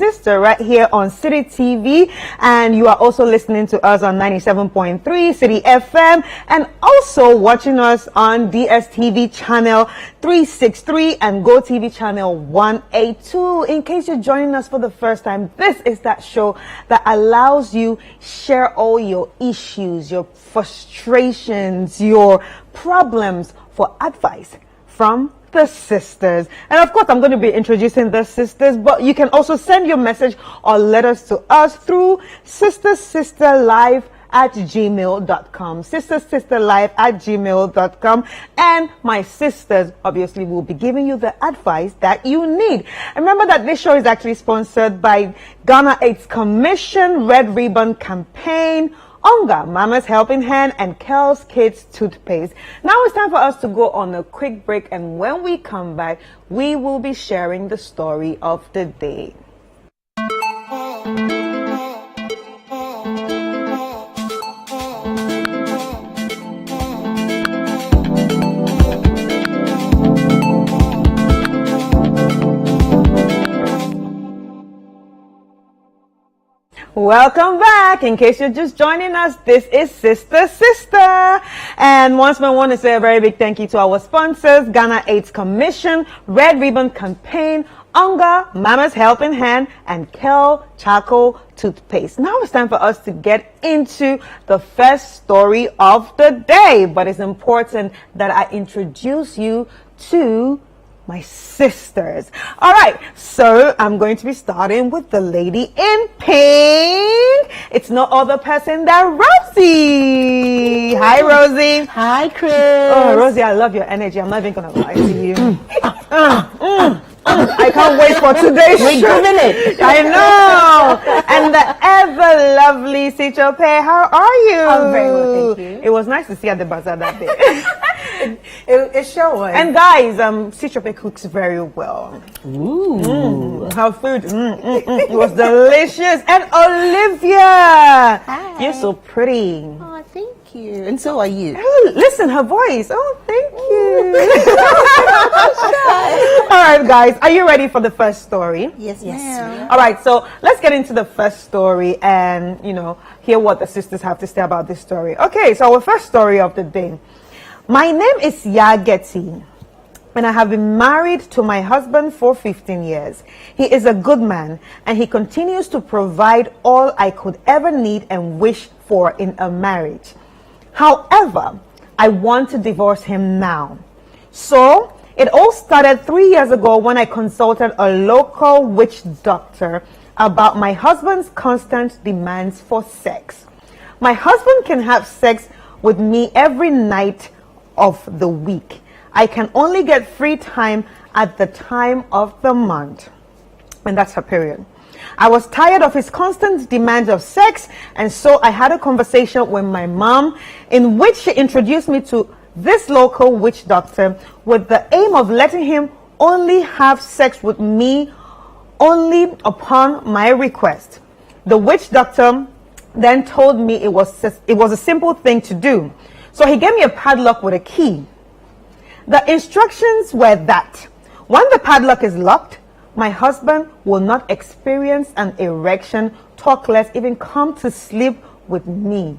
Sister right here on City TV, and you are also listening to us on 97.3 City FM and also watching us on DSTV channel 363 and GoTV channel 182. In case you're joining us for the first time, this is that show that allows you share all your issues, your frustrations, your problems for advice from the sisters. And of course, I'm going to be introducing the sisters, but you can also send your message or letters to us through sisterlive@gmail.com. sisterlive@gmail.com. And my sisters obviously will be giving you the advice that you need. And remember that this show is actually sponsored by Ghana AIDS Commission, Red Ribbon Campaign, Onga, Mama's Helping Hand, and Kel's Kids Toothpaste. Now it's time for us to go on a quick break, and when we come back, we will be sharing the story of the day. Welcome back. In case you're just joining us, this is Sister. And once more, I want to say a very big thank you to our sponsors, Ghana AIDS Commission, Red Ribbon Campaign, Onga, Mama's Helping Hand, and Kel Charcoal Toothpaste. Now it's time for us to get into the first story of the day. But it's important that I introduce you to my sisters. All right, so I'm going to be starting with the lady in pink. It's no other person than Rosie. Hi, Rosie. Hi, Chris. Oh, Rosie, I love your energy. I'm not even gonna lie to you. I can't wait for today's show. I know. And the ever lovely Sichope, how are you? I'm very well, thank you. It was nice to see you at the bazaar that day. It sure was. And guys, Sichope cooks very well. Ooh. Her food, it was delicious. And Olivia, Hi. you're so pretty. Oh, thank you. And so are you. Oh, listen, her voice. Oh, thank you. All right, guys, are you ready for the first story? Yes, ma'am. All right, so let's get into the first story and, hear what the sisters have to say about this story. Okay, so our first story of the day. My name is Yageti, and I have been married to my husband for 15 years. He is a good man, and he continues to provide all I could ever need and wish for in a marriage. However, I want to divorce him now. So, it all started 3 years ago when I consulted a local witch doctor about my husband's constant demands for sex. My husband can have sex with me every night of the week. I can only get free time at the time of the month. And that's her period. I was tired of his constant demands of sex, and so I had a conversation with my mom in which she introduced me to this local witch doctor with the aim of letting him only have sex with me only upon my request. The witch doctor then told me it was a simple thing to do. So he gave me a padlock with a key. The instructions were that when the padlock is locked, my husband will not experience an erection, talk less, even come to sleep with me.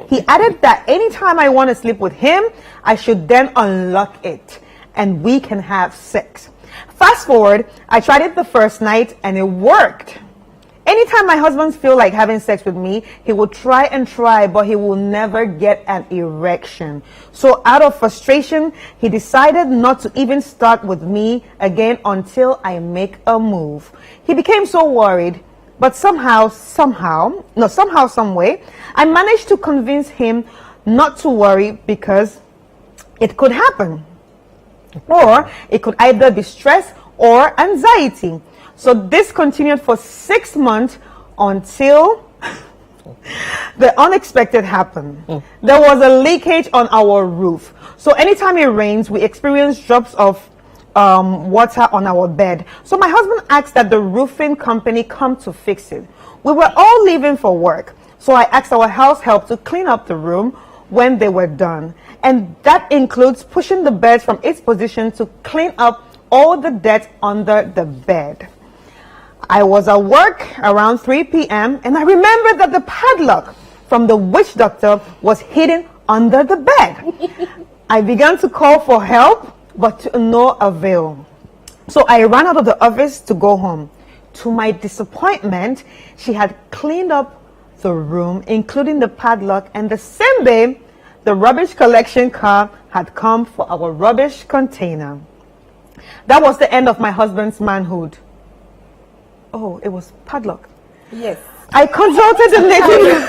He added that anytime I want to sleep with him, I should then unlock it and we can have sex. Fast forward, I tried it the first night and it worked. Anytime my husband feels like having sex with me, he will try and try, but he will never get an erection. So out of frustration, he decided not to even start with me again until I make a move. He became so worried, but somehow, some way, I managed to convince him not to worry because it could happen. Or it could either be stress or anxiety. So this continued for 6 months until the unexpected happened. There was a leakage on our roof. So anytime it rains, we experience drops of water on our bed. So my husband asked that the roofing company come to fix it. We were all leaving for work. So I asked our house help to clean up the room when they were done. And that includes pushing the bed from its position to clean up all the dirt under the bed. I was at work around 3 p.m. and I remembered that the padlock from the witch doctor was hidden under the bed. I began to call for help, but to no avail. So I ran out of the office to go home. To my disappointment, she had cleaned up the room, including the padlock, and the same day, the rubbish collection car had come for our rubbish container. That was the end of my husband's manhood. Oh, it was padlock. Yes. I consulted the native.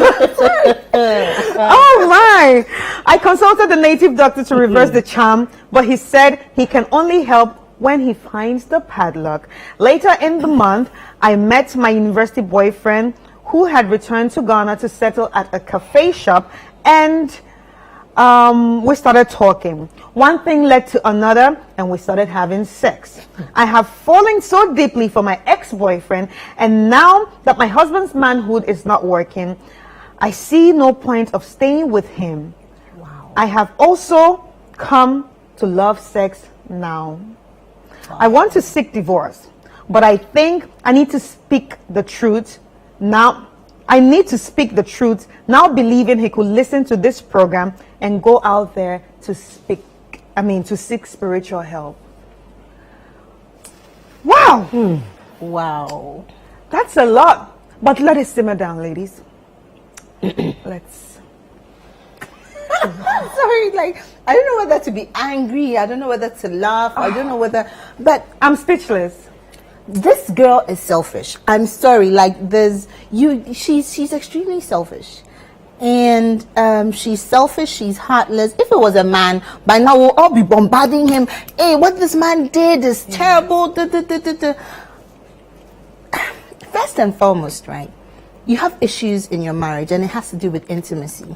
Oh my! I consulted the native doctor to reverse the charm, but he said he can only help when he finds the padlock. Later in the month, I met my university boyfriend who had returned to Ghana to settle at a cafe shop, and we started talking. One thing led to another, and we started having sex. I have fallen so deeply for my ex-boyfriend, and now that my husband's manhood is not working, I see no point of staying with him. Wow. I have also come to love sex now. Wow. I want to seek divorce, but I think I need to speak the truth now. I need to speak the truth now, believing he could listen to this program and go out there to seek spiritual help. Wow. Wow. That's a lot. But let it simmer down, ladies. Let's. Sorry, like, I don't know whether to be angry. I don't know whether to laugh. I don't know whether, but I'm speechless. this girl is selfish. I'm sorry. Like, she's extremely selfish. And she's selfish, she's heartless. If it was a man, by now we'll all be bombarding him. Hey, what this man did is terrible. First and foremost, right? You have issues in your marriage, and it has to do with intimacy.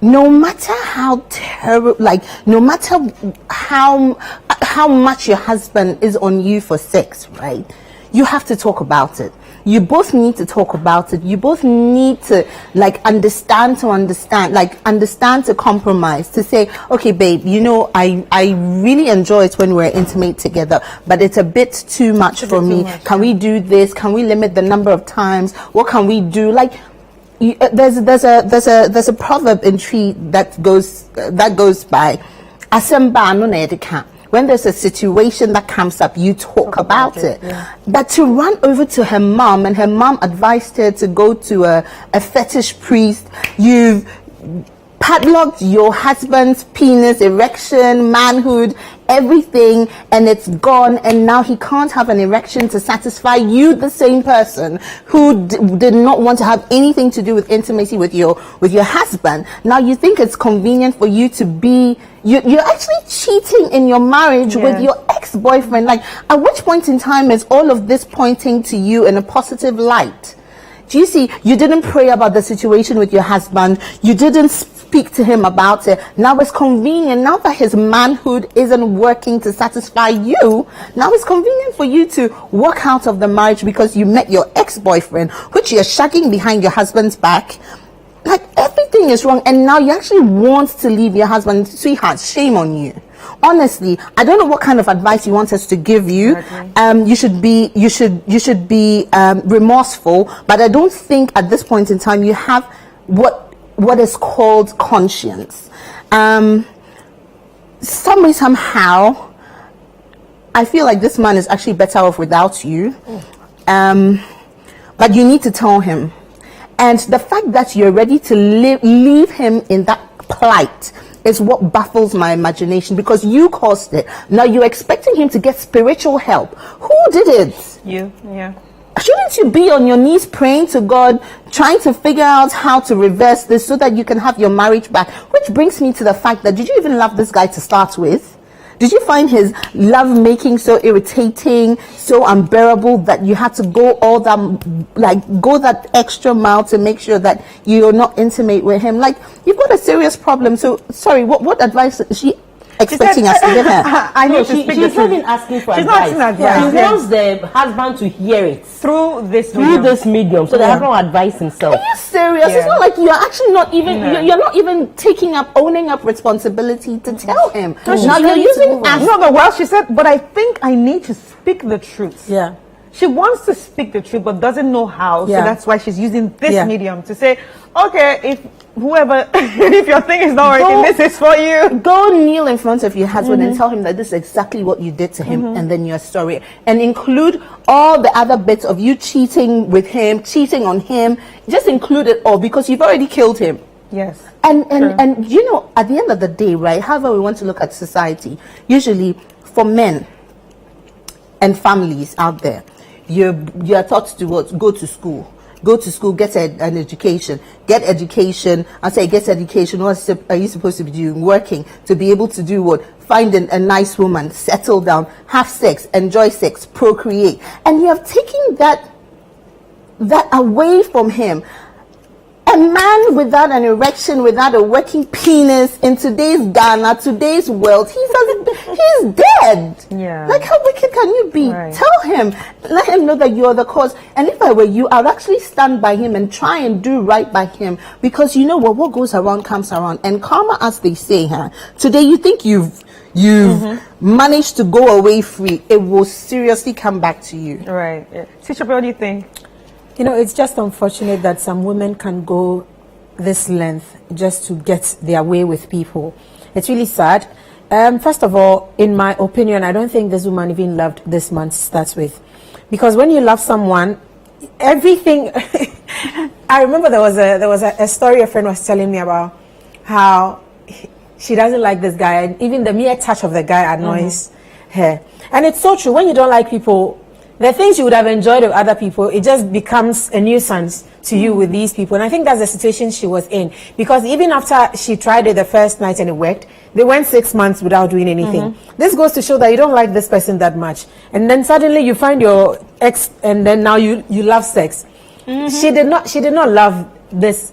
No matter how terrible, like, no matter how much your husband is on you for sex, right? You have to talk about it. You both need to talk about it. You both need to, like, understand to compromise, to say, okay, babe, you know, I really enjoy it when we're intimate together, but it's a bit too much for me. Can we do this? Can we limit the number of times? What can we do? Like, there's a proverb in Tree that goes by, "Asemba no na yɛde ka." When there's a situation that comes up, you talk about it. Yeah. But to run over to her mom, and her mom advised her to go to a fetish priest, you've padlocked your husband's penis, erection, manhood, everything, and it's gone, and now he can't have an erection to satisfy you, the same person who did not want to have anything to do with intimacy with your husband. Now you think it's convenient for you to be, you're actually cheating in your marriage with your ex-boyfriend. Like, at which point in time is all of this pointing to you in a positive light? Do you see? You didn't pray about the situation with your husband. You didn't speak to him about it. Now it's convenient. Now that his manhood isn't working to satisfy you, now it's convenient for you to walk out of the marriage because you met your ex-boyfriend, which you're shagging behind your husband's back. Like, everything is wrong, and now you actually want to leave your husband. Sweetheart, shame on you. Honestly, I don't know what kind of advice you want us to give you. You should be remorseful, but I don't think at this point in time you have what is called conscience. Somehow, I feel like this man is actually better off without you. But you need to tell him. And the fact that you're ready to leave him in that plight is what baffles my imagination, because you caused it. Now you're expecting him to get spiritual help. Who did it? You, yeah. Shouldn't you be on your knees praying to God, trying to figure out how to reverse this so that you can have your marriage back? Which brings me to the fact that, did you even love this guy to start with? Did you find his love making so irritating, so unbearable that you had to go that extra mile to make sure that you're not intimate with him? Like, you've got a serious problem. So, sorry, what advice is she expecting us to give her? I know she's not even asking for advice. She's not asking advice. She wants the husband to hear it through this medium, so the husband will advise himself. Are you serious? It's not like you're actually not even you're not even owning up responsibility to tell him. Now you're using no, but well, she said, but I think I need to speak the truth. Yeah. she wants to speak the truth but doesn't know how. So that's why she's using this medium to say, okay, if whoever, if your thing is not working, this is for you. Go kneel in front of your husband and tell him that this is exactly what you did to him, and then your story, and include all the other bits of you cheating with him, cheating on him. Just include it all, because you've already killed him. Yes. And you know, at the end of the day, right, however we want to look at society, usually for men and families out there, you're taught to what? Go to school, get an education, get education. I say get education. What are you supposed to be doing? Working to be able to do what? Find a nice woman, settle down, have sex, enjoy sex, procreate. And you have taken that away from him. A man without an erection, without a working penis in today's Ghana, today's world, he's dead. Yeah. Like, how wicked can you be? Right. Tell him, let him know that you're the cause. And if I were you, I'd actually stand by him and try and do right by him, because you know what goes around comes around. And karma, as they say, today you think you've managed to go away free, it will seriously come back to you. Right. Yeah. Teacher, what do you think? You know, it's just unfortunate that some women can go this length just to get their way with people. It's really sad. First of all, in my opinion, I don't think this woman even loved this man to start with. Because when you love someone, everything... I remember there was a story a friend was telling me about how she doesn't like this guy, and even the mere touch of the guy annoys her. And it's so true. When you don't like people, the things you would have enjoyed with other people, it just becomes a nuisance to you with these people. And I think that's the situation she was in. Because even after she tried it the first night and it worked, they went 6 months without doing anything. This goes to show that you don't like this person that much. And then suddenly you find your ex, and then now you love sex. She did not love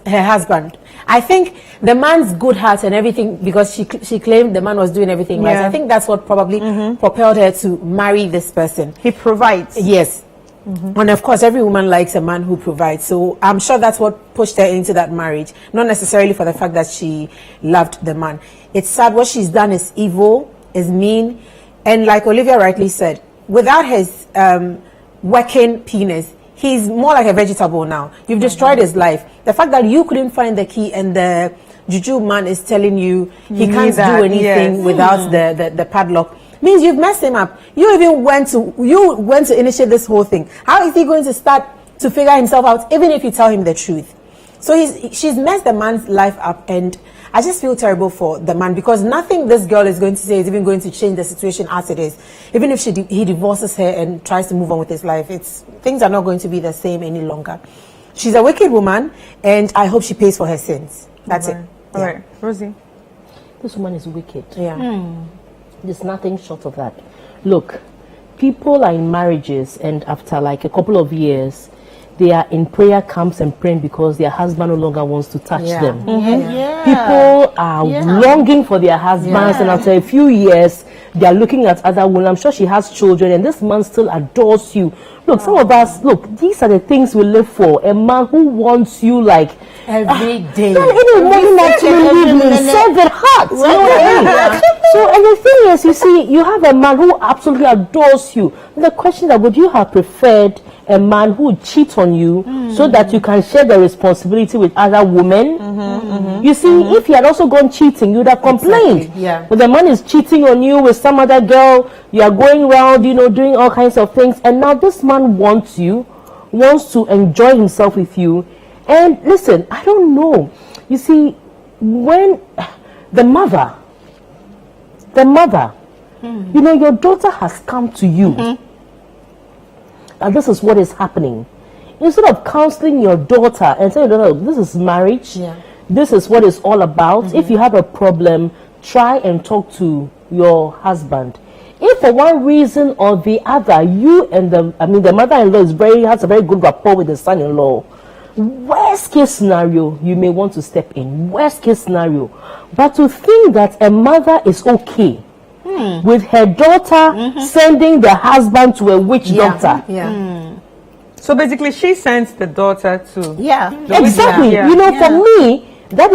her husband. I think the man's good heart and everything, because she claimed the man was doing everything right. I think that's what probably propelled her to marry this person. He provides. Yes. And of course, every woman likes a man who provides. So I'm sure that's what pushed her into that marriage. Not necessarily for the fact that she loved the man. It's sad. What she's done is evil, is mean. And like Olivia rightly said, without his working penis, he's more like a vegetable now. You've destroyed his life. The fact that you couldn't find the key and the juju man is telling you he can't do anything without the padlock means you've messed him up. You even went to initiate this whole thing. How is he going to start to figure himself out even if you tell him the truth? So she's messed the man's life up, and I just feel terrible for the man, because nothing this girl is going to say is even going to change the situation as it is. Even if he divorces her and tries to move on with his life, things are not going to be the same any longer. She's a wicked woman, and I hope she pays for her sins. That's it. All right. Rosie? This woman is wicked. Yeah. There's nothing short of that. Look, people are in marriages, and after like a couple of years, they are in prayer camps and praying because their husband no longer wants to touch them. People are longing for their husbands, and after a few years, they are looking at other women. I'm sure she has children, and this man still adores you. Look, some of us, these are the things we live for. A man who wants you like every day. Any woman actually leave me, serve it hot. You know what I mean? So, and the thing is, you see, you have a man who absolutely adores you. The question is, would you have preferred a man who would cheat on you so that you can share the responsibility with other women? You see, if he had also gone cheating, you would have complained. Exactly. Yeah. But the man is cheating on you with some other girl, you are going around, doing all kinds of things, and now this man wants to enjoy himself with you. And listen, I don't know. You see, when the mother, your daughter has come to you, and this is what is happening. Instead of counseling your daughter and saying, this is marriage, this is what it's all about. If you have a problem, try and talk to your husband. If for one reason or the other, you and the mother-in-law has a very good rapport with the son-in-law, worst case scenario, you may want to step in. Worst case scenario. But to think that a mother is okay with her daughter sending the husband to a witch doctor. So basically, she sends the daughter to... Exactly. For me, that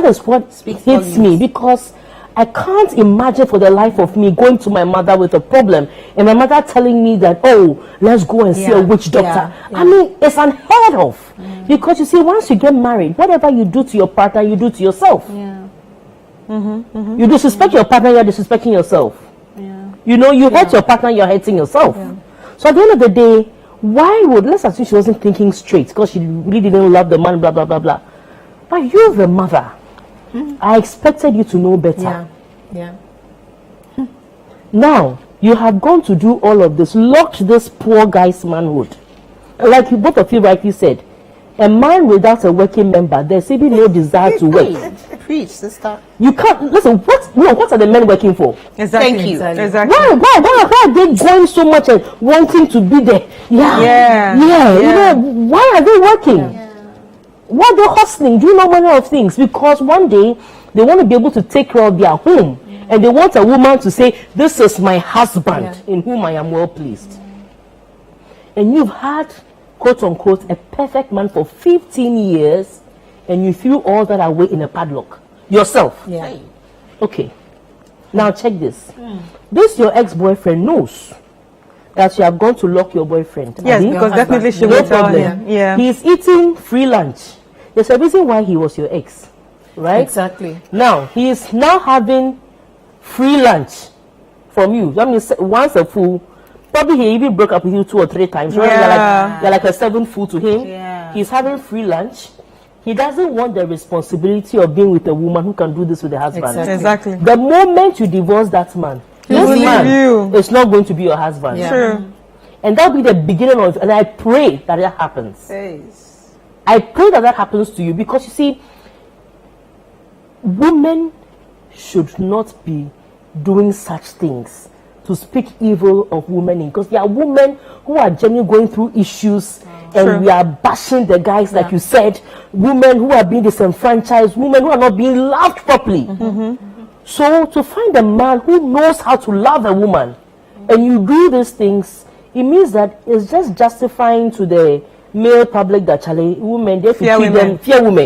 is what hits me, because I can't imagine for the life of me going to my mother with a problem and my mother telling me that, oh, let's go and see a witch doctor. I mean, it's unheard of. Because you see, once you get married, whatever you do to your partner, you do to yourself. You disrespect your partner, you're disrespecting yourself. You know, you hurt your partner, you're hurting yourself. So at the end of the day, why would, let's assume she wasn't thinking straight because she really didn't love the man, blah, blah, blah, blah. But you're the mother. I expected you to know better. Now, you have gone to do all of this, locked this poor guy's manhood. Like both of you rightly said, a man without a working member, there's even no desire to work. Preach, sister. You can't, listen, what are the men working for? Exactly. Thank you. Exactly. Why are they going so much and wanting to be there? Yeah. You know, why are they working? Why are they hustling, doing all manner of things? Because one day they want to be able to take care of their home, and they want a woman to say, this is my husband in whom I am well pleased. And you've had, quote unquote, a perfect man for 15 years, and you threw all that away in a padlock yourself. Okay, now check this. This your ex-boyfriend knows that you have gone to lock your boyfriend. Yes, because definitely she will tell him. Yeah. He's eating free lunch. There's a reason why he was your ex, right? Exactly. Now he is now having free lunch from you. I mean, once a fool. Probably he even broke up with you 2 or 3 times. Right? You're like a 7th fool to him. He's having free lunch. He doesn't want the responsibility of being with a woman who can do this with the husband. Exactly. The moment you divorce that man, this man is not going to be your husband. True. And that'll be the beginning of it. And I pray that that happens. I pray that that happens to you, because you see, women should not be doing such things to speak evil of women, because there are women who are genuinely going through issues, and we are bashing the guys, like you said, women who are being disenfranchised, women who are not being loved properly. So to find a man who knows how to love a woman, and you do these things, it means that it's just justifying to the male public that women, they fear women.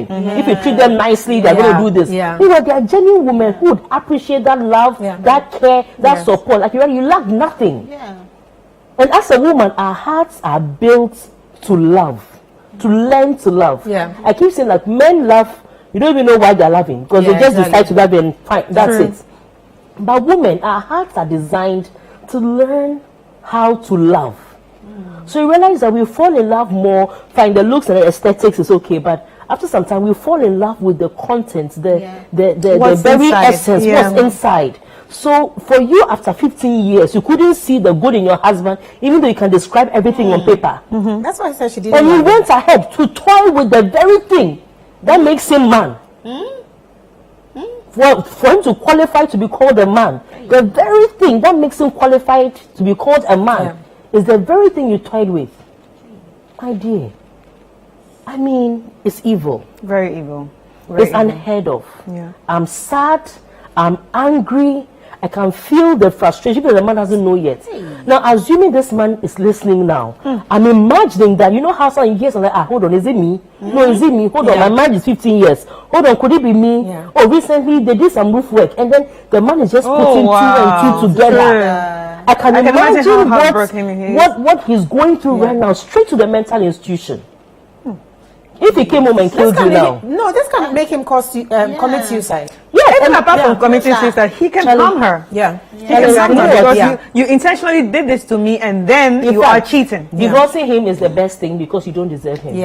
If you treat them nicely, they're going to do this. You know, they are genuine women who would appreciate that love, that care, that support. Like you lack nothing. And as a woman, our hearts are built to love, to learn to love. I keep saying, like, men love, you don't even know why they're loving, because they just decide to love and fine, that's it. But women, our hearts are designed to learn how to love. So you realize that we fall in love more, fine, the looks and the aesthetics is okay, but after some time we fall in love with the content, the very essence, what's inside. So for you, after 15 years, you couldn't see the good in your husband, even though you can describe everything on paper. That's why I said she didn't. And you went ahead to toy with the very thing that makes him man. For him to qualify to be called a man, the very thing that makes him qualified to be called a man is the very thing you toyed with. My dear, I mean, it's evil. Very evil. It's unheard of. I'm sad, I'm angry, I can feel the frustration because the man doesn't know yet. Now, assuming this man is listening now, I'm imagining that, you know how some years I'm like, hold on, is it me? No, is it me? Hold on, my man is 15 years. Hold on, could it be me? Oh, recently they did some roof work, and then the man is just putting 2 and 2 together. I can imagine what he's going through right now, straight to the mental institution. If he came home and killed you now. This can make him commit suicide. Even apart from committing suicide, he can harm her. He can harm her because you intentionally did this to me, and then you are cheating. Divorcing him is the best thing because you don't deserve him.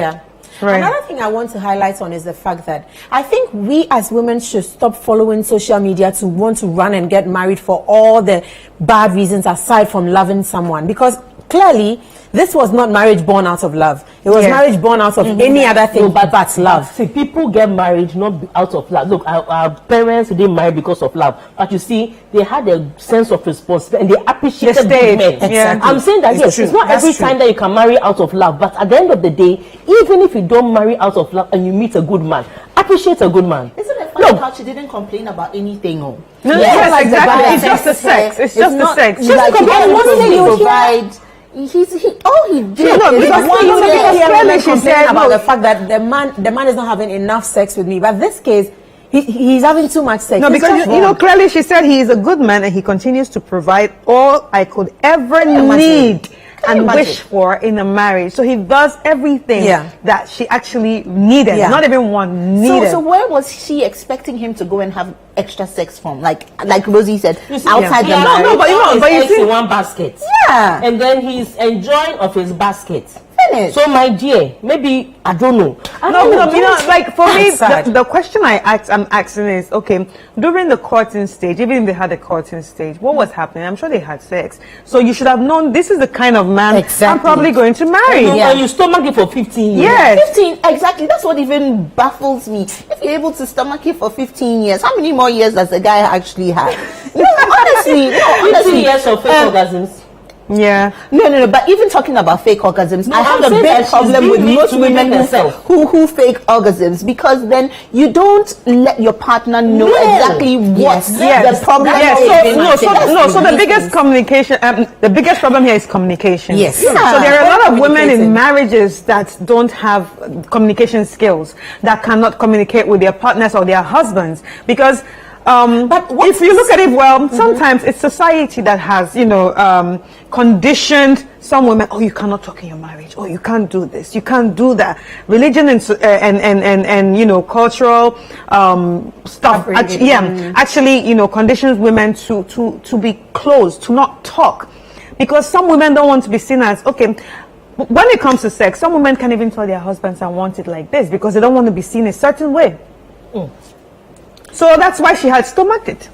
Another thing I want to highlight on is the fact that I think we as women should stop following social media to want to run and get married for all the bad reasons aside from loving someone, because clearly this was not marriage born out of love. It was marriage born out of any other thing but love. See, people get married not out of love. Look, our parents didn't marry because of love, but you see, they had a sense of responsibility and they appreciated men. Exactly. I'm saying that it's not every time that you can marry out of love, but at the end of the day, even if you don't marry out of love and you meet a good man, appreciate a good man. Isn't it funny how she didn't complain about anything? Exactly. It's just the sex. It's just the sex. She's like, provide. He did. No, because clearly she said about the fact that the man is not having enough sex with me. But this case, he's having too much sex. No, It's because just you know, wrong. clearly she said he is a good man and he continues to provide all I could ever need and imagine? wish for in a marriage. So he does everything Yeah. that she actually needed, Yeah. not even one needed. So where was she expecting him to go and have extra sex from? Like Rosie said, outside the Yeah, marriage. no, but you know, but you eggs see- in one basket. Yeah. And then he's enjoying of his basket. Finish. So my dear, maybe I don't know. No, you know, like for me, That's sad. the question I'm asking is, okay, during the courting stage, even if they had a courting stage, what was happening? I'm sure they had sex. So you should have known this is the kind of man I'm Exactly. probably going to marry. And you stomach it for 15 years. Yes. 15, exactly. That's what even baffles me. If you're able to stomach it for 15 years, how many more years does the guy actually have? No, honestly, 15 years of fake orgasms. Yeah. No. But even talking about fake orgasms, I have I'm a saying that big she's problem being with made most to women mimic herself. who fake orgasms, because then you don't let your partner know No. exactly what Yes. the problem Yes. is. So the biggest communication, the biggest problem here is communication. Yes. So there are a lot of women in Communicating. marriages that don't have communication skills, that cannot communicate with their partners or their husbands, because But what if you look at it well, sometimes it's society that has, you know, conditioned some women. Oh, you cannot talk in your marriage. Oh, you can't do this. You can't do that. Religion and you know, cultural stuff. Actually, you know, conditions women to be closed, to not talk, because some women don't want to be seen as okay. When it comes to sex, some women can't even tell their husbands I want it like this because they don't want to be seen a certain way. So that's why she had stomached it.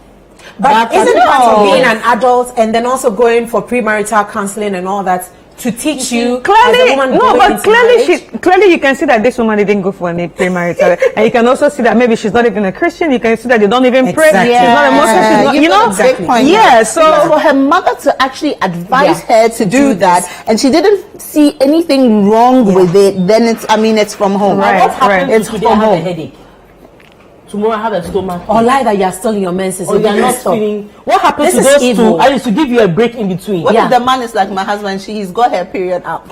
But That's isn't it part of all. being an adult and then also going for premarital counseling and all that to teach you Clearly, as a woman no, going but into clearly marriage? you can see that this woman didn't go for any premarital, and you can also see that maybe she's not even a Christian. You can see that they don't even pray. Exactly. She's not a Muslim. She's not, you know, got a big point. yeah. Because So for her mother to actually advise her to do that, and she didn't see anything wrong with it, then it's from home. Right. What happened It's if today from I have a home. headache? Tomorrow I have a stomach. Or lie that you're still in your menses. Or you're not feeling. What happens This to is those evil. two? I used to give you a break in between. What if the man is like my husband? She's got her period out.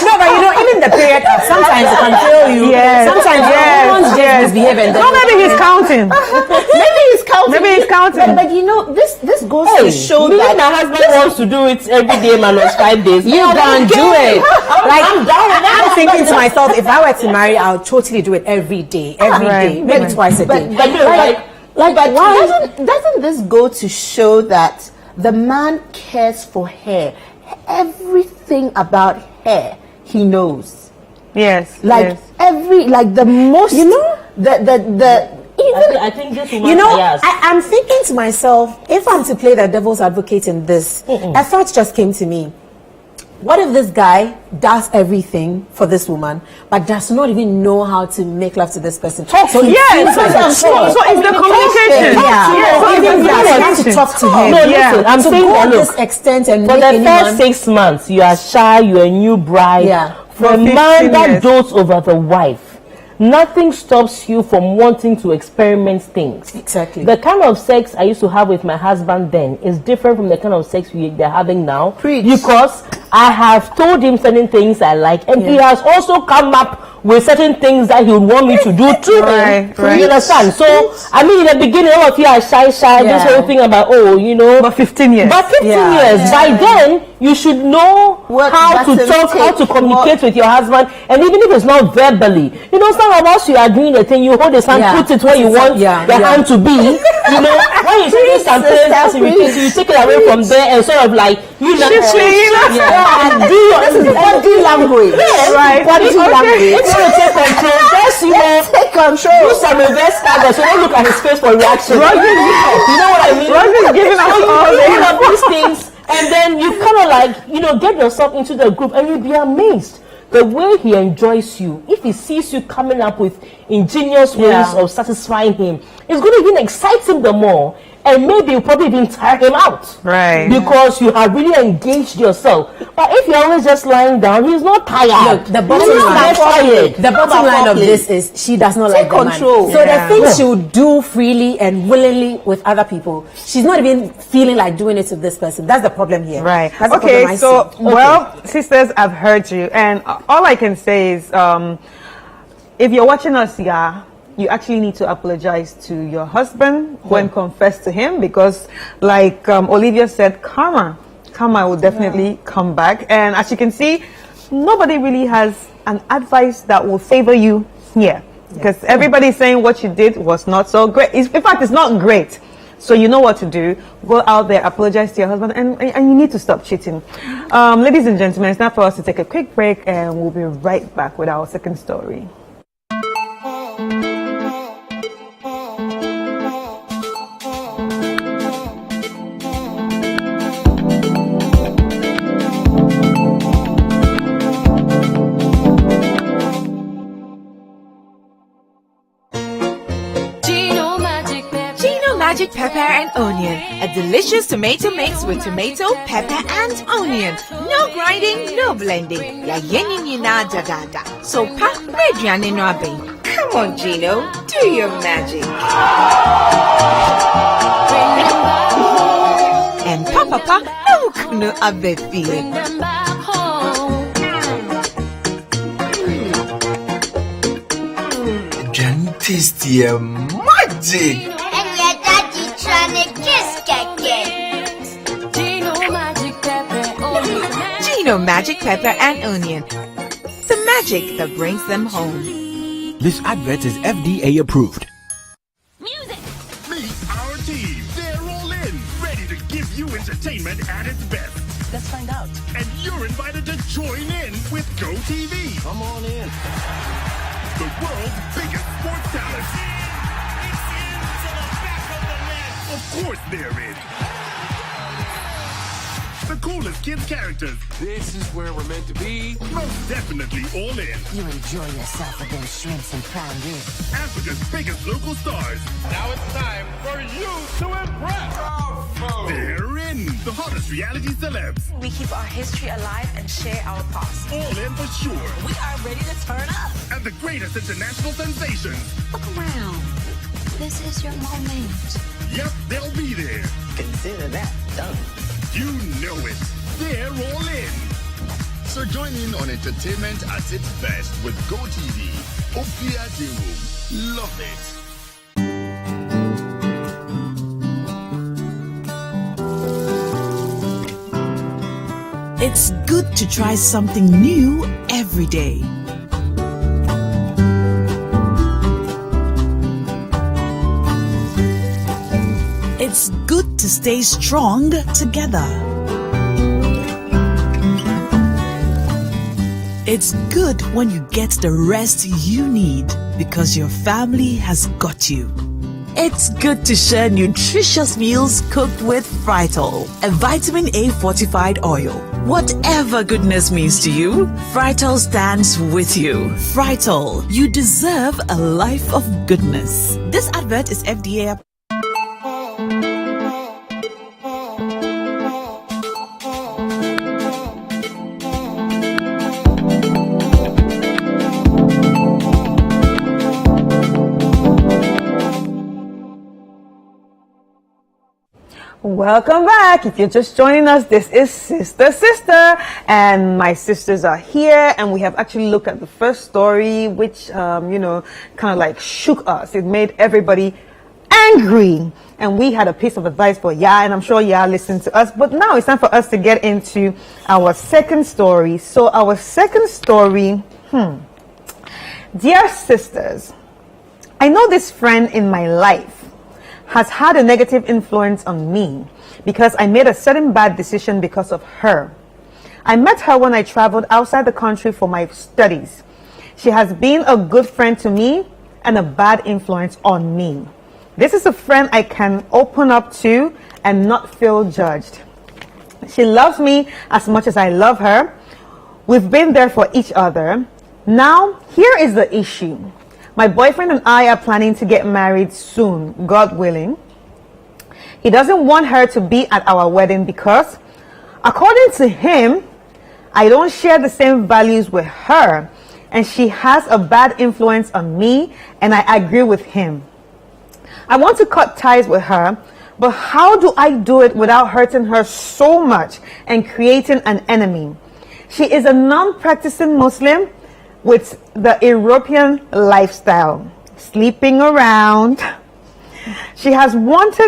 No, but you know, even the period, sometimes it can fail you. Yes. Sometimes Yes. someone's just misbehave and then no, maybe he's counting. Maybe he's counting. Maybe he's counting. But you know, this goes Hey, to show me that and my husband wants to do it every day, man, was 5 days. you can't do it. Like I'm down with that. I'm thinking to myself, if I were to marry, I'll totally do it every day, Right. maybe twice a day. But doesn't this go to show that the man cares for her? Everything about her, he knows. Yes. Like yes. the most, You know? I think this woman You know, yes. I'm thinking to myself, if I'm to play the devil's advocate in this, a thought just came to me. What if this guy does everything for this woman, but does not even know how to make love to this person? So it Yes. seems So like a it's chore. the communication. Yeah. Yes. So Even it's the if you are trying to communication. talk to him. No, Yeah. listen, I'm to saying go that, this look, extent and for make the anyone, first 6 months, you are shy, you're a new bride. Yeah. For a For 15 man that years. dotes over the wife, nothing stops you from wanting to experiment things. Exactly. The kind of sex I used to have with my husband then is different from the kind of sex they're having now. Preach. Because I have told him certain things I like, and he has also come up with certain things that he would want me to do to him. Right. You understand? So, I mean, in the beginning, all of you are shy, this Yeah. whole thing about, oh, you know. But 15 years. But 15 Yeah. years, Yeah. by then, you should know What how to buttons talk, how to take, communicate with your husband, and even if it's not verbally. You know, some of us, you are doing the thing, you hold his hand, Yeah. put it where you want the hand to be. You know, when you see some Sister, that's irritating, you take it away from there and sort of like, you know, and do your body language. Yes. Right. Body Okay. language. It's going to take control. Just, you know, Take control. do some reverse stagger so don't look at his face for reaction. You know what I mean? Roger's giving us all all the of these things, and then you kind of like, you know, get yourself into the group, and you'll be amazed the way he enjoys you. If he sees you coming up with ingenious ways of satisfying him, it's going to even excite him the more, and maybe you'll probably even tire him out. Right. Because you have really engaged yourself. But if you're always just lying down, he's not tired. Look, the bottom He's line- not tired. The bottom line of this is she does not like the control. man. So Yeah. the things she would do freely and willingly with other people, she's not even feeling like doing it with this person. That's the problem here. Right. That's the Okay. problem I So, see. well, sisters, I've heard you, and all I can say is, if you're watching us, yeah, you actually need to apologize to your husband when confess to him, because like Olivia said, karma will definitely come back. And as you can see, nobody really has an advice that will favor you here, because everybody's saying what you did was not so great. In fact, it's not great. So you know what to do. Go out there, apologize to your husband, and you need to stop cheating. Ladies and gentlemen, it's time for us to take a quick break, and we'll be right back with our second story. Magic pepper and onion. A delicious tomato mix with tomato, pepper and onion. No grinding, no blending. Ya yin na da da da. So pa mediane no abe. Come on, Gino, do your magic. And papa no kuno abe fie. Tasty magic. Gino Magic Pepper and Onion. The magic that brings them home. This advert is FDA approved. Music! Meet our team. They're all in, ready to give you entertainment at its best. Let's find out. And you're invited to join in with GoTV. Come on in. The world's biggest sports talent. It's into the back of the net. Of course they're in. The coolest kids characters. This is where we're meant to be. Most definitely all in. You enjoy yourself with those shrimps and prime ribs. Africa's biggest local stars. Now it's time for you to impress. They're in. The hottest reality celebs. We keep our history alive and share our past. All in for sure. We are ready to turn up. And the greatest international sensations. Look around. This is your moment. Yep, they'll be there. Consider that done. You know it. They're all in. So join in on entertainment at its best with GoTV. Opia Room. Love it. It's good to try something new every day. It's good to stay strong together. It's good when you get the rest you need because your family has got you. It's good to share nutritious meals cooked with Fritol, a vitamin A fortified oil. Whatever goodness means to you, Fritol stands with you. Fritol, you deserve a life of goodness. This advert is FDA approved. Welcome back. If you're just joining us, this is Sister, and my sisters are here, and we have actually looked at the first story, which, kind of like shook us. It made everybody angry, and we had a piece of advice for Ya, and I'm sure Ya listened to us, but now it's time for us to get into our second story. So our second story, Dear sisters, I know this friend in my life has had a negative influence on me because I made a certain bad decision because of her. I met her when I traveled outside the country for my studies. She has been a good friend to me and a bad influence on me. This is a friend I can open up to and not feel judged. She loves me as much as I love her. We've been there for each other. Now, here is the issue. My boyfriend and I are planning to get married soon, God willing. He doesn't want her to be at our wedding because, according to him, I don't share the same values with her, and she has a bad influence on me, and I agree with him. I want to cut ties with her, but how do I do it without hurting her so much and creating an enemy? She is a non-practicing Muslim, with the European lifestyle, sleeping around. She has always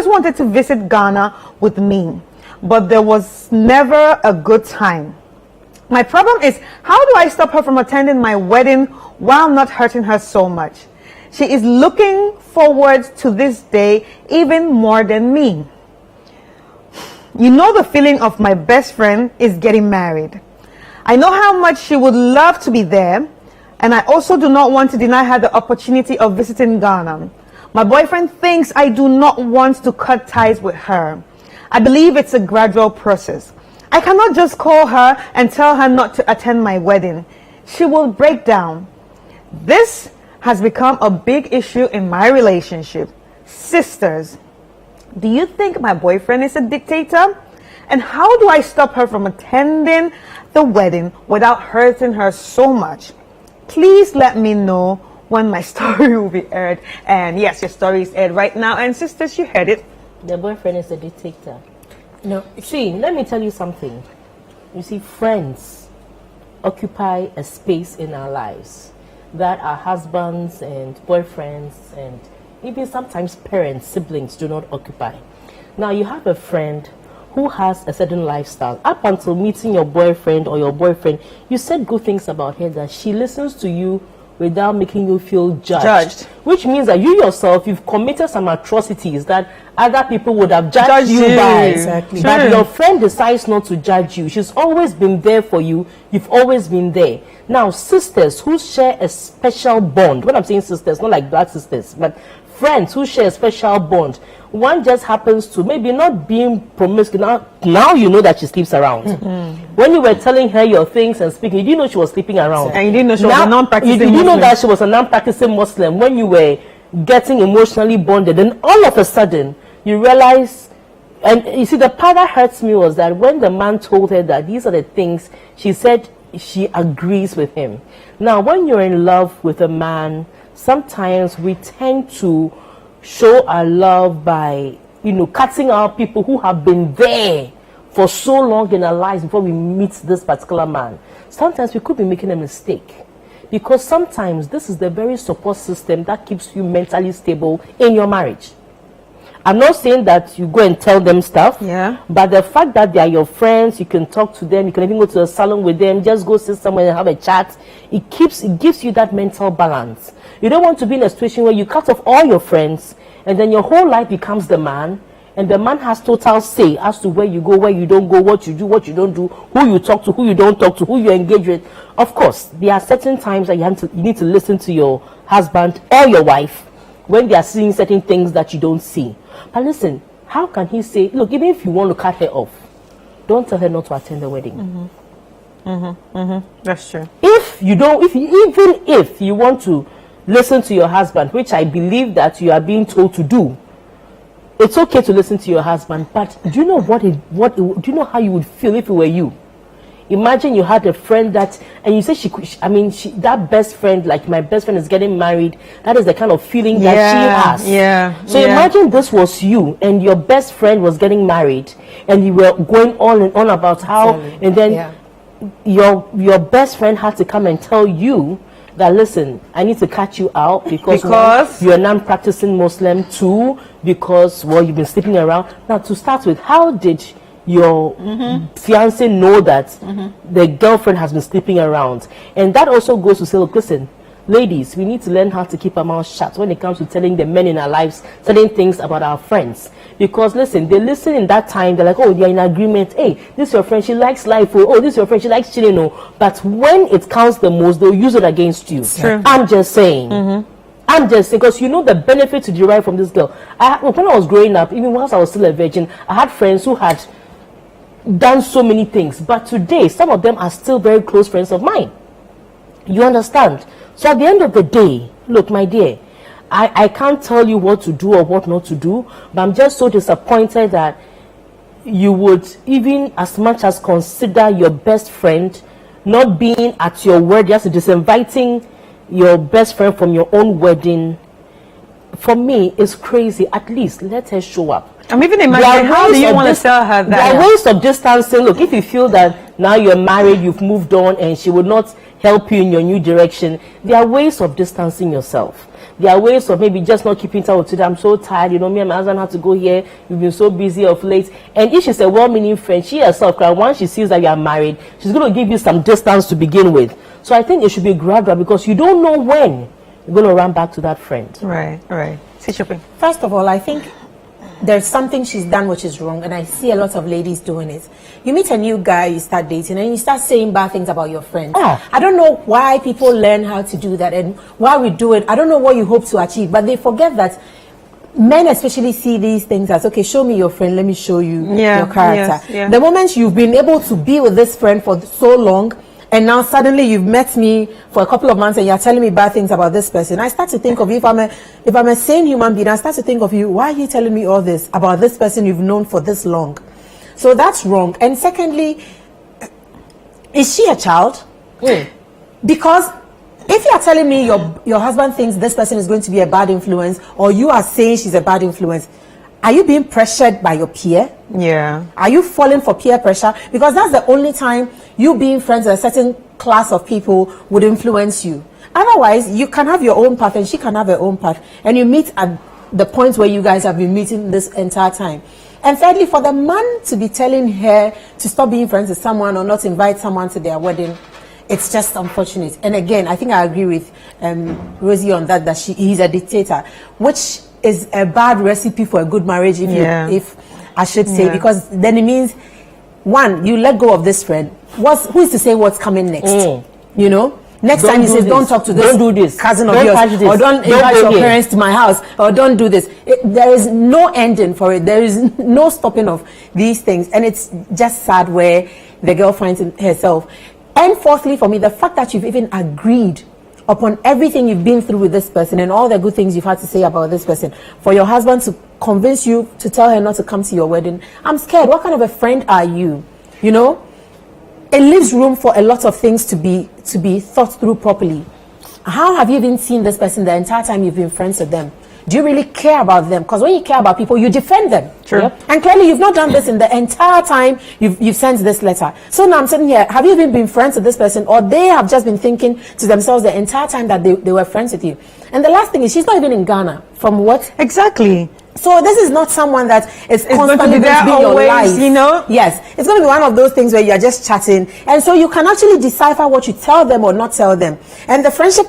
wanted to visit Ghana with me, but there was never a good time. My problem is, how do I stop her from attending my wedding while not hurting her so much? She is looking forward to this day even more than me. You know the feeling of my best friend is getting married. I know how much she would love to be there, and I also do not want to deny her the opportunity of visiting Ghana. My boyfriend thinks I do not want to cut ties with her. I believe it's a gradual process. I cannot just call her and tell her not to attend my wedding. She will break down. This has become a big issue in my relationship. Sisters, do you think my boyfriend is a dictator? And how do I stop her from attending the wedding without hurting her so much? Please let me know when my story will be aired. And yes, your story is aired right now. And sisters, you heard it. The boyfriend is a dictator. No. See, let me tell you something. You see, friends occupy a space in our lives that our husbands and boyfriends and even sometimes parents, siblings do not occupy. Now, you have a friend who has a certain lifestyle. Up until meeting your boyfriend or your boyfriend, you said good things about her, that she listens to you without making you feel judged. Which means that you yourself, you've committed some atrocities that other people would have judged you by. Exactly. But your friend decides not to judge you. She's always been there for you. You've always been there. Now, sisters who share a special bond, when I'm saying sisters, not like black sisters, but friends who share a special bond, one just happens to maybe not being promiscuous. Now you know that she sleeps around. When you were telling her your things and speaking, you didn't know she was sleeping around. And you didn't know she was a non-practicing You didn't know Muslim. that she was a non-practicing Muslim. When you were getting emotionally bonded, and all of a sudden you realize, and you see, the part that hurts me was that when the man told her that these are the things, she said she agrees with him. Now, when you're in love with a man, sometimes we tend to show our love by, cutting out people who have been there for so long in our lives before we meet this particular man. Sometimes we could be making a mistake, because sometimes this is the very support system that keeps you mentally stable in your marriage. I'm not saying that you go and tell them stuff, but the fact that they are your friends, you can talk to them, you can even go to the salon with them, just go sit somewhere and have a chat. It gives you that mental balance. You don't want to be in a situation where you cut off all your friends and then your whole life becomes the man, and the man has total say as to where you go, where you don't go, what you do, what you don't do, who you talk to, who you don't talk to, who you engage with. Of course, there are certain times that you need to listen to your husband or your wife when they are seeing certain things that you don't see. But listen, how can he say, look, even if you want to cut her off, don't tell her not to attend the wedding. That's true. Even if you want to listen to your husband, which I believe that you are being told to do, it's okay to listen to your husband. But do you know do you know how you would feel if it were you? Imagine you had a friend that, and you say that best friend, like my best friend is getting married. That is the kind of feeling that she has. So imagine this was you and your best friend was getting married, and you were going on and on about how, and then your best friend had to come and tell you that, listen, I need to cut you out because you're a non-practicing Muslim, too, because you've been sleeping around. Now, to start with, how did your fiance know that the girlfriend has been sleeping around? And that also goes to say, look, listen, ladies, we need to learn how to keep our mouths shut when it comes to telling the men in our lives certain things about our friends. Because listen, they listen in that time, they're like, oh, they're in agreement. Hey, this is your friend, she likes life. Oh, this is your friend, she likes chilling. Oh. But when it counts the most, they'll use it against you. True. I'm just saying. I'm just saying, because you know the benefit to derive from this girl. When I was growing up, even whilst I was still a virgin, I had friends who had done so many things. But today, some of them are still very close friends of mine. You understand? So at the end of the day, look, my dear, I can't tell you what to do or what not to do, but I'm just so disappointed that you would even as much as consider your best friend not being at your wedding, just disinviting your best friend from your own wedding. For me, it's crazy. At least let her show up. I'm even imagining, how do you want to tell her that? There are ways of distancing. Look, if you feel that now you're married, you've moved on, and she would not help you in your new direction. There are ways of distancing yourself. There are ways of maybe just not keeping time with it. I'm so tired, me and my husband have to go here. We've been so busy of late. And if she's a well-meaning friend, she herself, once she sees that you are married, she's going to give you some distance to begin with. So I think it should be gradual, because you don't know when you're going to run back to that friend. Right. First of all, I think there's something she's done which is wrong, and I see a lot of ladies doing it. You meet a new guy, you start dating, and you start saying bad things about your friend. I don't know why people learn how to do that and why we do it. I don't know what you hope to achieve, but they forget that men especially see these things as, okay, show me your friend, let me show you your character. The moment you've been able to be with this friend for so long, and now suddenly you've met me for a couple of months and you're telling me bad things about this person, I start to think of you, if I'm a sane human being, I start to think of you, why are you telling me all this about this person you've known for this long? So that's wrong. And secondly, is she a child? Because if you are telling me your husband thinks this person is going to be a bad influence, or you are saying she's a bad influence, are you being pressured by your peer? Yeah. Are you falling for peer pressure? Because that's the only time you being friends with a certain class of people would influence you. Otherwise, you can have your own path and she can have her own path. And you meet at the point where you guys have been meeting this entire time. And thirdly, for the man to be telling her to stop being friends with someone or not invite someone to their wedding, it's just unfortunate. And again, I think I agree with Rosie on that he's a dictator, which is a bad recipe for a good marriage, if I should say, because then it means, one, you let go of this friend. Who is to say what's coming next? You know? Next time he says, don't talk to this cousin of yours, or don't invite your parents to my house, or don't do this. There is no ending for it. There is no stopping of these things. And it's just sad where the girl finds herself. And fourthly, for me, the fact that you've even agreed upon everything you've been through with this person and all the good things you've had to say about this person, for your husband to convince you to tell her not to come to your wedding, I'm scared. What kind of a friend are you? You know? It leaves room for a lot of things to be thought through properly. How have you even seen this person the entire time you've been friends with them? Do you really care about them? Because when you care about people, you defend them. True. Yeah? And clearly you've not done this in the entire time you've sent this letter. So now I'm sitting here, have you even been friends with this person, or they have just been thinking to themselves the entire time that they were friends with you? And the last thing is, she's not even in Ghana. From what? Exactly. So this is not someone that is constantly going to be there in your always, life. you know? Yes. It's going to be one of those things where you're just chatting. And so you can actually decipher what you tell them or not tell them. And the friendship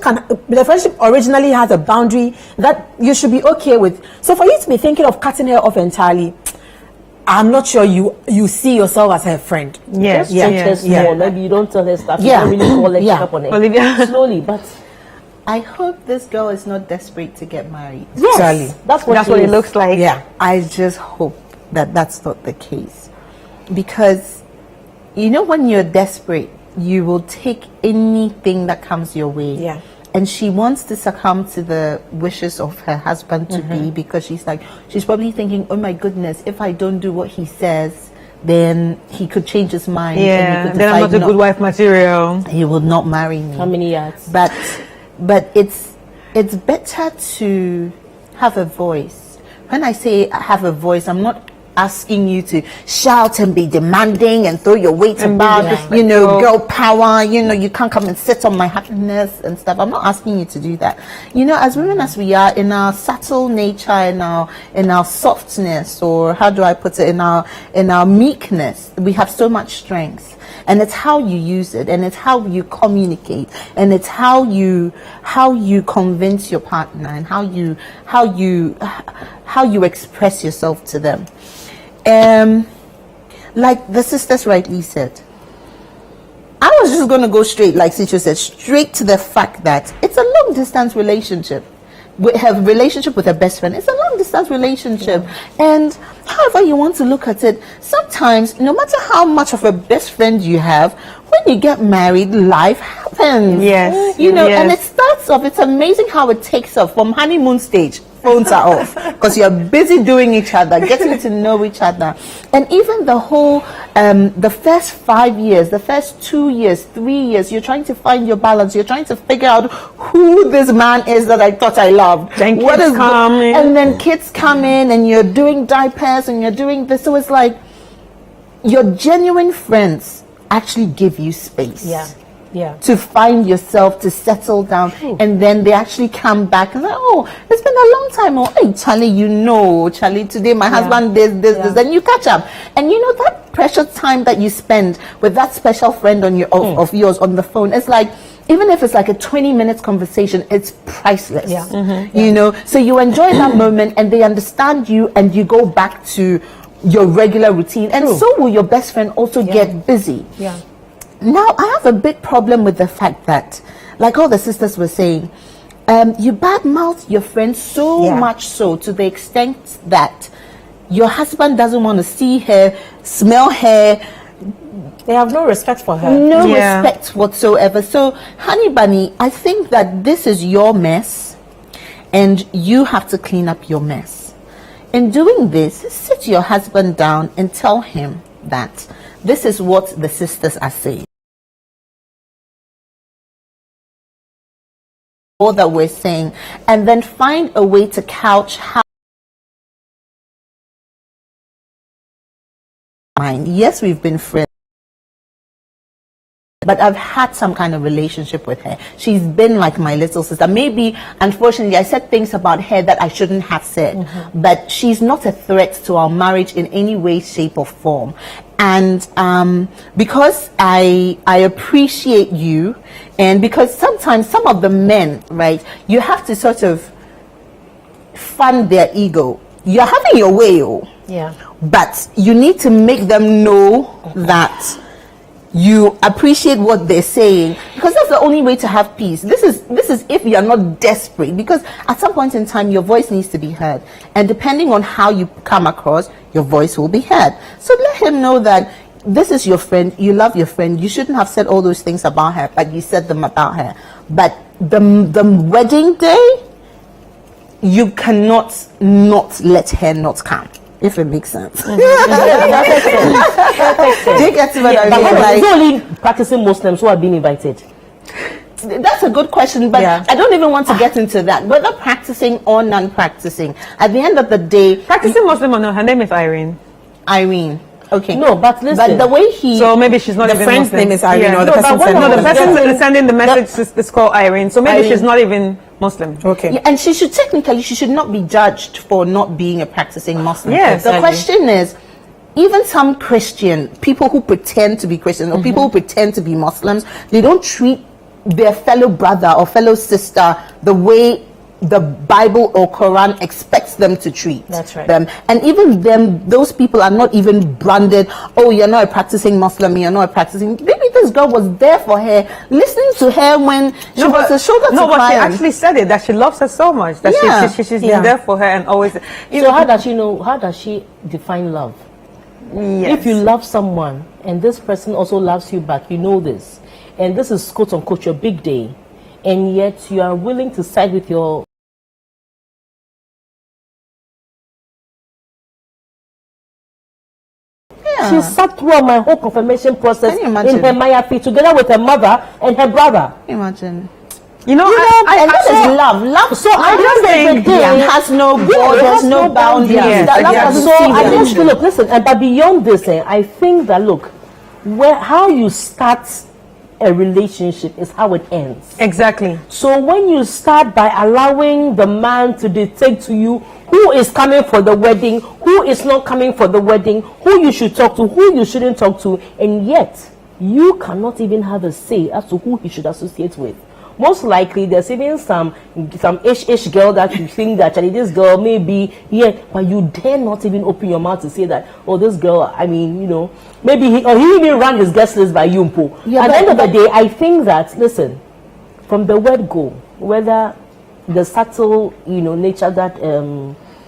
originally has a boundary that you should be okay with. So for you to be thinking of cutting her off entirely, I'm not sure you see yourself as her friend. Yes. Maybe you don't tell her stuff. You don't really call her up on it. Slowly, but I hope this girl is not desperate to get married. Yes, Charlie. That's what it looks like. Yeah, I just hope that that's not the case. Because, you know, when you're desperate, you will take anything that comes your way. Yeah. And she wants to succumb to the wishes of her husband to be, because she's probably thinking, oh my goodness, if I don't do what he says, then he could change his mind. Yeah, and he could then I'm not a good wife material. He will not marry me. How many years? But it's better to have a voice. When I say have a voice, I'm not asking you to shout and be demanding and throw your weight about, girl power, you can't come and sit on my happiness and stuff. I'm not asking you to do that. As women as we are, in our subtle nature, in our softness, or how do I put it, in our meekness, we have so much strength. And it's how you use it, and it's how you communicate, and it's how you convince your partner, and how you express yourself to them. Like the sisters rightly said, I was just going to go straight, like Sicho said, straight to the fact that it's a long distance relationship. We have a relationship with a best friend. It's a long distance relationship. And however you want to look at it, sometimes, no matter how much of a best friend you have, when you get married, life happens. Yes. And it starts off, it's amazing how it takes off from honeymoon stage. Phones are off because you're busy doing each other, getting to know each other. And even the whole, the first 5 years, the first 2 years, 3 years, you're trying to find your balance. You're trying to figure out who this man is that I thought I loved. Then kids come in. And then kids come in, and you're doing diapers and you're doing this. So it's like your genuine friends actually give you space. Yeah. To find yourself, to settle down, and then they actually come back and like, oh, it's been a long time. Oh, hey, Charlie, today my husband did this, then you catch up. And you know, that precious time that you spend with that special friend on your of yours on the phone, it's like, even if it's like a 20-minute conversation, it's priceless. You know, so you enjoy that moment and they understand you and you go back to your regular routine. And so will your best friend also get busy. Now, I have a big problem with the fact that, like all the sisters were saying, you badmouth your friend so much so to the extent that your husband doesn't want to see her, smell her. They have no respect for her. No respect whatsoever. So, Honey Bunny, I think that this is your mess and you have to clean up your mess. In doing this, sit your husband down and tell him that this is what the sisters are saying. All that we're saying, and then find a way to couch how. Yes, we've been friends, but I've had some kind of relationship with her. She's been like my little sister. Maybe, unfortunately, I said things about her that I shouldn't have said, but she's not a threat to our marriage in any way, shape, or form. And because I appreciate you, and because sometimes some of the men, right, you have to sort of fund their ego. You're having your way, but you need to make them know that you appreciate what they're saying, because that's the only way to have peace. This is if you are not desperate, because at some point in time your voice needs to be heard, and depending on how you come across, your voice will be heard. So let him know that this is your friend, you love your friend, you shouldn't have said all those things about her, but you said them about her. But the wedding day, you cannot not let her not come. If it makes sense. Do you get what I mean? But it's only practicing Muslims who have been invited. That's a good question, but I don't even want to get into that. Whether practicing or non-practicing, at the end of the day, practicing Muslim or no, her name is Irene. Okay. No, but listen. But the way he... So maybe she's not the even friend's Muslim. name is Irene, or the person sending the message is called Irene. So maybe she's not even Muslim. Okay. Yeah, and she should not be judged for not being a practicing Muslim. Yes. The question is, even some Christian, people who pretend to be Christian or people who pretend to be Muslims, they don't treat their fellow brother or fellow sister the way the Bible or Quran expects them to treat them. And even them, those people are not even branded, oh, you're not a practicing Muslim, you're not a practicing. Maybe this girl was there for her, listening to her when she was a shoulder to cry. No, but she actually said it, that she loves her so much, that she's been there for her and always. So how does she define love? Yes. If you love someone and this person also loves you back, you know this, and this is quote unquote your big day, and yet you are willing to side with your She sat through my whole confirmation process in her Mayafi together with her mother and her brother. Imagine. You know, and that is love. Love. So I just think it has no borders, no boundaries. So I just feel, look, listen, but beyond this, I think that look, how you start a relationship is how it ends. Exactly. So when you start by allowing the man to dictate to you who is coming for the wedding, who is not coming for the wedding, who you should talk to, who you shouldn't talk to, and yet you cannot even have a say as to who he should associate with. Most likely there's even some ish girl that you think that this girl may be here, but you dare not even open your mouth to say that, oh, this girl, I mean, you know, maybe he even ran his guest list by Yumpo. At the end of the day, I think that, listen, from the word go, whether the subtle, nature that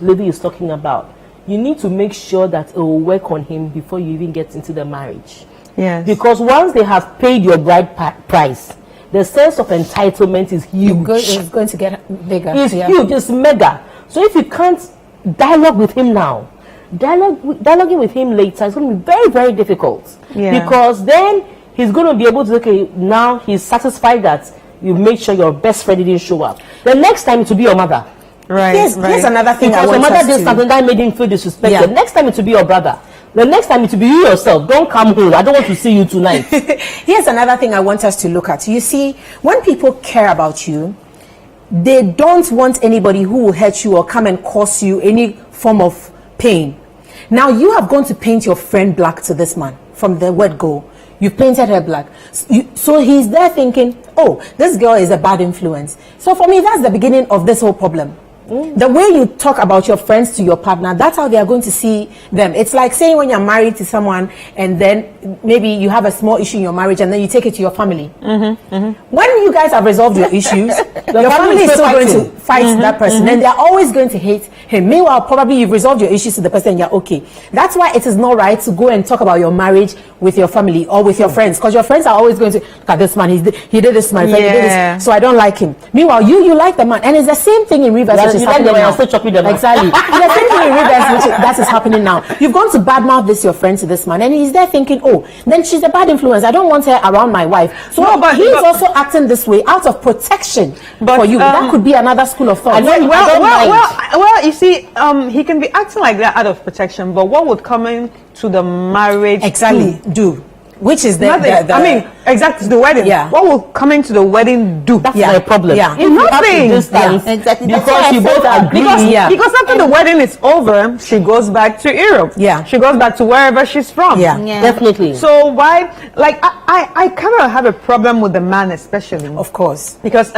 Lady is talking about, you need to make sure that it will work on him before you even get into the marriage. Yes. Because once they have paid your bride price, the sense of entitlement is huge. It's going to get bigger. It's huge. It's mega. So if you can't dialogue with him now, dialoguing with him later is going to be very, very difficult. Yeah. Because then he's going to be able to, okay, now he's satisfied that you made sure your best friend didn't show up. The next time it will be your mother. Right. Here's another thing because I want your mother us did to... something that made him feel disrespected. Yeah. Next time it will be your brother. The next time it will be you yourself. Don't come home. I don't want to see you tonight. Here's another thing I want us to look at. You see, when people care about you, they don't want anybody who will hurt you or come and cause you any form of pain. Now, you have gone to paint your friend black to this man from the word go. You've painted her black. So he's there thinking, oh, this girl is a bad influence. So for me, that's the beginning of this whole problem. The way you talk about your friends to your partner, that's how they are going to see them. It's like saying when you're married to someone and then maybe you have a small issue in your marriage and then you take it to your family. When you guys have resolved your issues, your family is still going to fight that person and they're always going to hate him. Meanwhile, probably you've resolved your issues to the person and you're okay. That's why it is not right to go and talk about your marriage with your family or with your friends, because your friends are always going to look at this man, he did this, my friend, he did this, so I don't like him. Meanwhile, you like the man, and it's the same thing in reverse. You like the way I still chopping them. Exactly. It's the same thing in reverse, that is happening now. You've gone to badmouth this your friend to this man, and he's there thinking, oh, then she's a bad influence. I don't want her around my wife. So he's also acting this way out of protection for you. That could be another school of thought. Well, you see, he can be acting like that out of protection, but what would come into the marriage do? Which is I mean, exactly, the wedding. Yeah. What will come into the wedding do? That's my problem. Yeah. Nothing. Exactly. Because you both agree. Because after the wedding is over, she goes back to Europe. Yeah. She goes back to wherever she's from. Yeah. Definitely. So why, like, I kind of have a problem with the man, especially. Of course. Because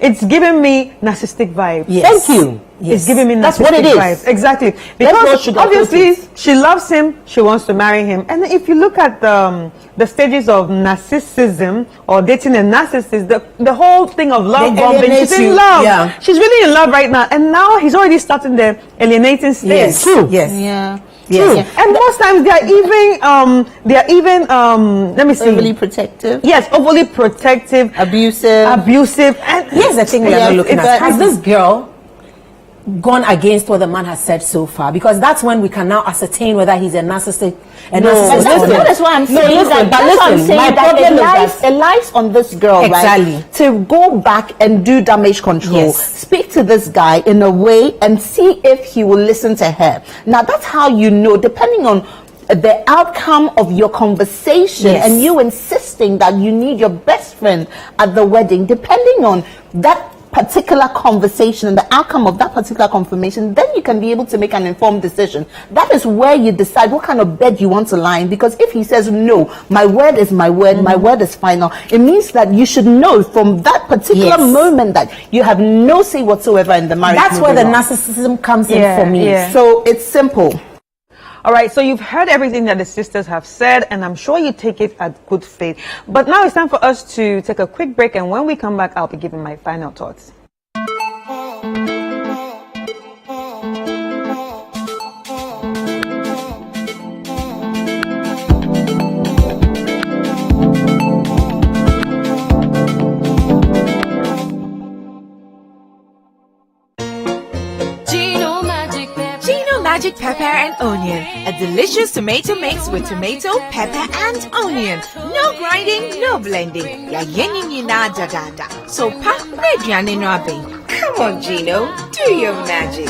it's giving me narcissistic vibes. Yes. Thank you. Yes. It's giving me narcissistic That's what it is. vibes. Exactly. Because obviously she loves him, she wants to marry him. And if you look at the stages of narcissism or dating a narcissist, the whole thing of love bombing, she's in love. Yeah. She's really in love right now. And now he's already starting the alienating stage. Yes. True. Yes. Yeah. True. Yeah. And most times they are even let me see, overly protective. Yes, overly protective, abusive. And here's the thing we are looking at. Has this girl gone against what the man has said so far? Because that's when we can now ascertain whether he's a narcissist. That's why I'm saying that. It lies on this girl, right? To go back and do damage control. Speak to this guy in a way and see if he will listen to her. Now that's how you know, depending on the outcome of your conversation and you insisting that you need your best friend at the wedding, depending on that particular conversation and the outcome of that particular confirmation, then you can be able to make an informed decision. That is where you decide what kind of bed you want to lie in, because if he says no, my word is my word, my word is final, it means that you should know from that particular moment that you have no say whatsoever in the marriage. That's where the narcissism comes in for me. So it's simple. All right, so you've heard everything that the sisters have said, and I'm sure you take it at good faith. But now it's time for us to take a quick break, and when we come back, I'll be giving my final thoughts. Magic pepper and onion, a delicious tomato mix with tomato, pepper and onion. No grinding, no blending. Ya yenina da da da. So pa mediane no abe. Come on, Gino, do your magic.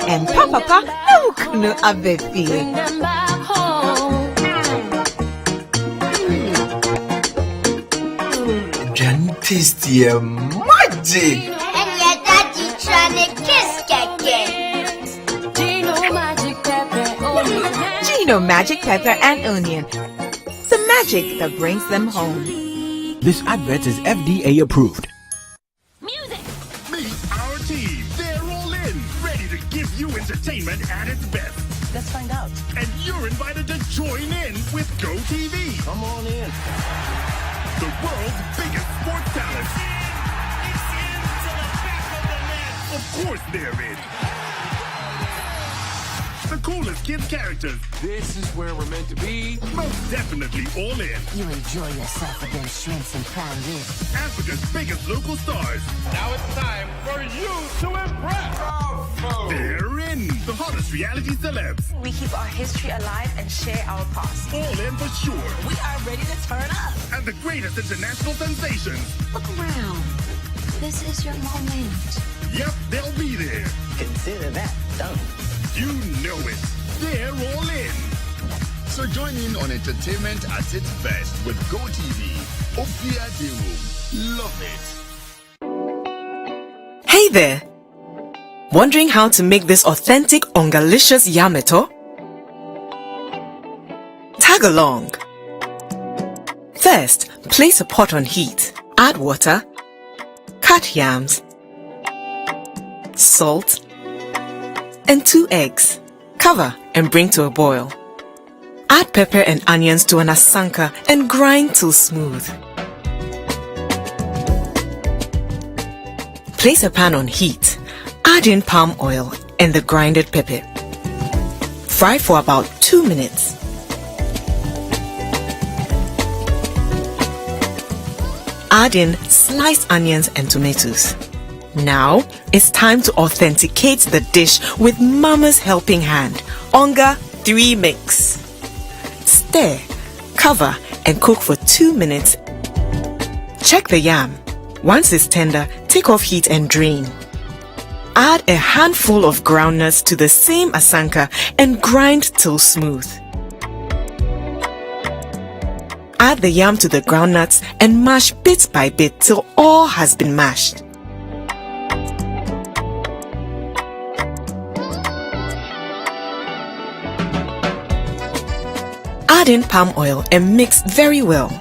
And papa no kunu abefi. Johnny tasty magic. Gino Magic Pepper and Onion. The magic that brings them home. This advert is FDA approved. Music! Meet our team. They're all in, ready to give you entertainment at its best. Let's find out. And you're invited to join in with GoTV. Come on in. The world's biggest sports talent. It's into the back of the net. Of course they're in. The coolest kids characters. This is where we're meant to be. Most definitely all in. You enjoy yourself with them shrimps and prime rib. Africa's biggest local stars. Now it's time for you to impress. They're in. The hottest reality celebs. We keep our history alive and share our past. All in for sure. We are ready to turn up. And the greatest international sensations. Look around. This is your moment. Yep, they'll be there. Consider that. done. You know it. They're all in. So join in on entertainment at its best with GoTV. Opia Room. Love it. Hey there! Wondering how to make this authentic Ongalicious Yameto? Tag along. First, place a pot on heat. Add water, cut yams, salt, and 2 eggs. Cover and bring to a boil. Add pepper and onions to an asanka and grind till smooth. Place a pan on heat. Add in palm oil and the grinded pepper. Fry for about 2 minutes. Add in sliced onions and tomatoes. Now, it's time to authenticate the dish with Mama's helping hand. Onga 3 mix. Stir, cover, and cook for 2 minutes. Check the yam. Once it's tender, take off heat and drain. Add a handful of groundnuts to the same asanka and grind till smooth. Add the yam to the groundnuts and mash bit by bit till all has been mashed. Add in palm oil and mix very well.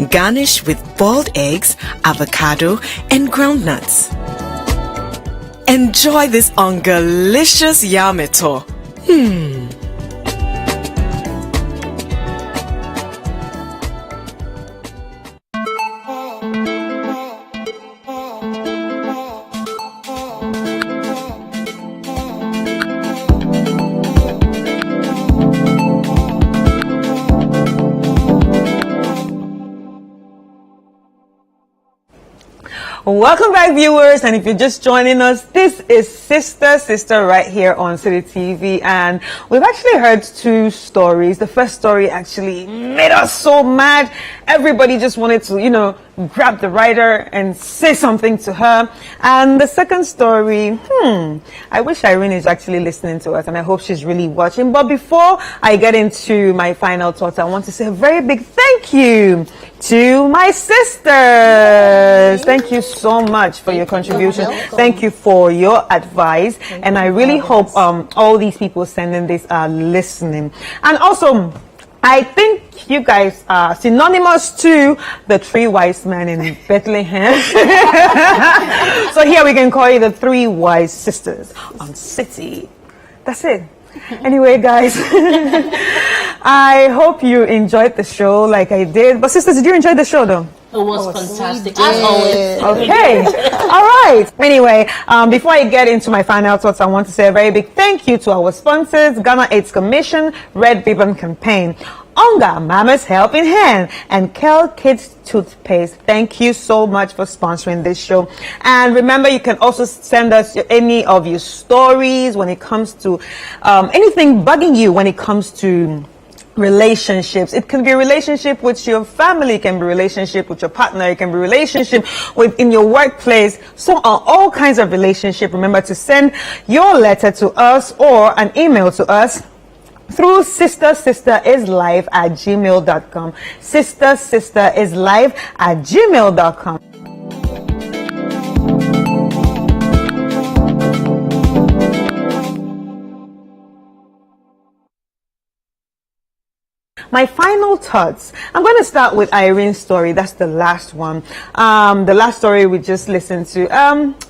Garnish with boiled eggs, avocado, and groundnuts. Enjoy this Ongalicious Yameto. Welcome back, viewers, and if you're just joining us, this is Sister right here on City TV, and we've actually heard 2 stories. The first story actually made us so mad. Everybody just wanted to, grab the writer and say something to her. And the second story, I wish Irene is actually listening to us, and I hope she's really watching. But before I get into my final thoughts, I want to say a very big thank you to my sisters. Thank you so much for your contribution. Thank you for your advice, and I really hope all these people sending this are listening. And also, I think you guys are synonymous to the 3 wise men in Bethlehem. So here we can call you the 3 wise sisters on City. That's it. Anyway, guys, I hope you enjoyed the show like I did. But sisters, did you enjoy the show though? It was fantastic, as always. Okay. All right. Anyway, before I get into my final thoughts, I want to say a very big thank you to our sponsors, Ghana AIDS Commission, Red Ribbon Campaign, Onga, Mama's Helping Hand, and Kel Kids Toothpaste. Thank you so much for sponsoring this show. And remember, you can also send us any of your stories when it comes to anything bugging you when it comes to relationships. It can be a relationship with your family, it can be a relationship with your partner, it can be a relationship in your workplace. So all kinds of relationship. Remember to send your letter to us or an email to us through sisterislive@gmail.com. sisterislive@gmail.com. My final thoughts. I'm going to start with Irene's story. That's the last one. The last story we just listened to.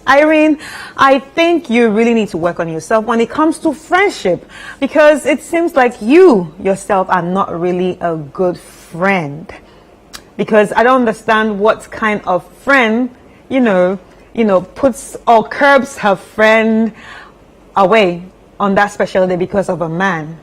Irene, I think you really need to work on yourself when it comes to friendship, because it seems like you yourself are not really a good friend. Because I don't understand what kind of friend, puts or curbs her friend away on that special day because of a man.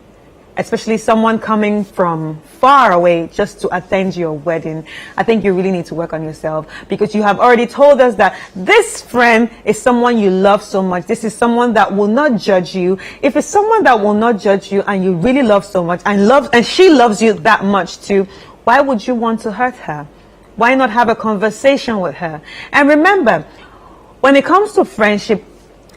especially someone coming from far away just to attend your wedding, I think you really need to work on yourself, because you have already told us that this friend is someone you love so much. This is someone that will not judge you. If it's someone that will not judge you and you really love so much and she loves you that much too, why would you want to hurt her? Why not have a conversation with her? And remember, when it comes to friendship,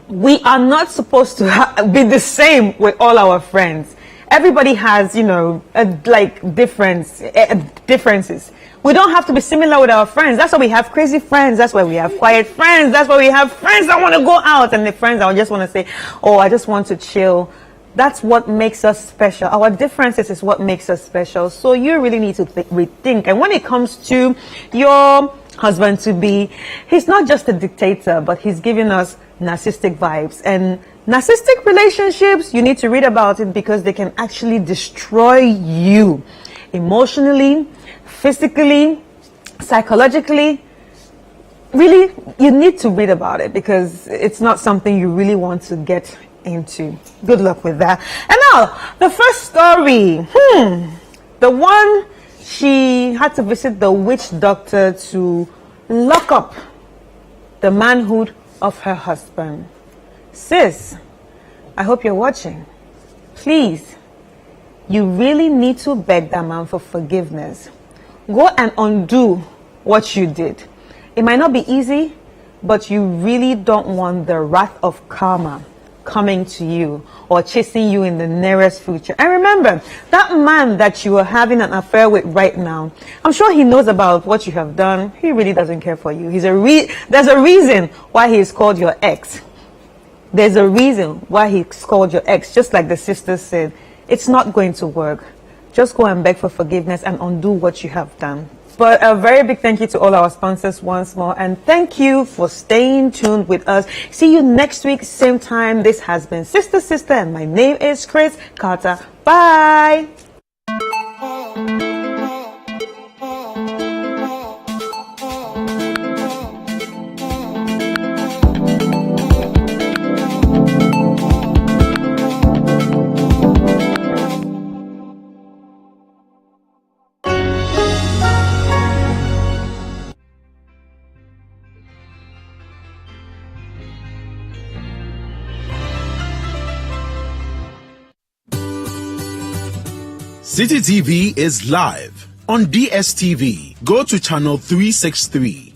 we are not supposed to be the same with all our friends. Everybody has, differences. We don't have to be similar with our friends. That's why we have crazy friends. That's why we have quiet friends. That's why we have friends that want to go out, and the friends that just want to say, oh, I just want to chill. That's what makes us special. Our differences is what makes us special. So you really need to rethink. And when it comes to your husband-to-be, he's not just a dictator, but he's giving us narcissistic vibes. And narcissistic relationships, you need to read about it, because they can actually destroy you emotionally, physically, psychologically. Really, you need to read about it, because it's not something you really want to get into. Good luck with that. And now, the first story. The one, she had to visit the witch doctor to lock up the manhood of her husband. Sis, I hope you're watching. Please, you really need to beg that man for forgiveness. Go and undo what you did. It might not be easy, but you really don't want the wrath of karma coming to you or chasing you in the nearest future. And remember, that man that you are having an affair with right now, I'm sure he knows about what you have done. He really doesn't care for you. There's a reason why he is called your ex. There's a reason why he's called your ex. Just like the sister said, it's not going to work. Just go and beg for forgiveness and undo what you have done. But a very big thank you to all our sponsors once more, and thank you for staying tuned with us. See you next week, same time. This has been Sister, and my name is Chris Carter. Bye. City TV is live on DSTV. Go to channel 363.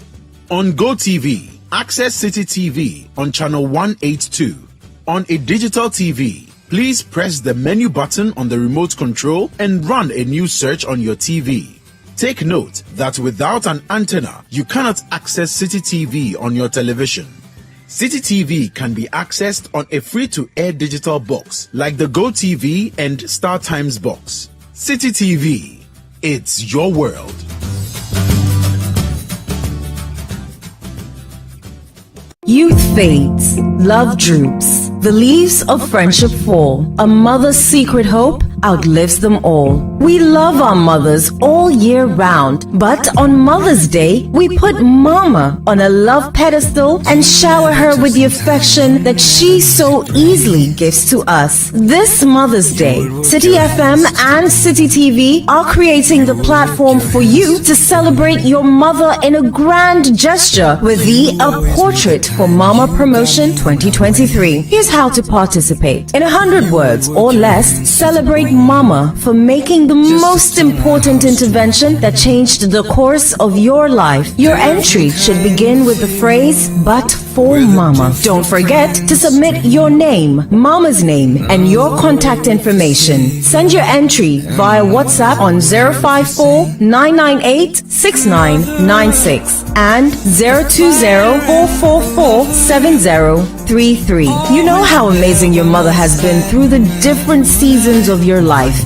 On GoTV, access City TV on channel 182. On a digital TV, please press the menu button on the remote control and run a new search on your TV. Take note that without an antenna, you cannot access City TV on your television. City TV can be accessed on a free-to-air digital box like the GoTV and StarTimes box. City TV, it's your world. Youth fades, love droops, the leaves of friendship fall. A mother's secret hope outlives them all. We love our mothers all year round, but on Mother's Day, we put Mama on a love pedestal and shower her with the affection that she so easily gives to us. This Mother's Day, City FM and City TV are creating the platform for you to celebrate your mother in a grand gesture with the A Portrait for Mama Promotion 2023. Here's how to participate. In 100 words or less, celebrate Mama for making the most important intervention that changed the course of your life. Your entry should begin with the phrase, "But for Mama." Don't forget to submit your name, Mama's name, and your contact information. Send your entry via WhatsApp on 054-998-6996 and 020-444-7033. You know how amazing your mother has been through the different seasons of your life.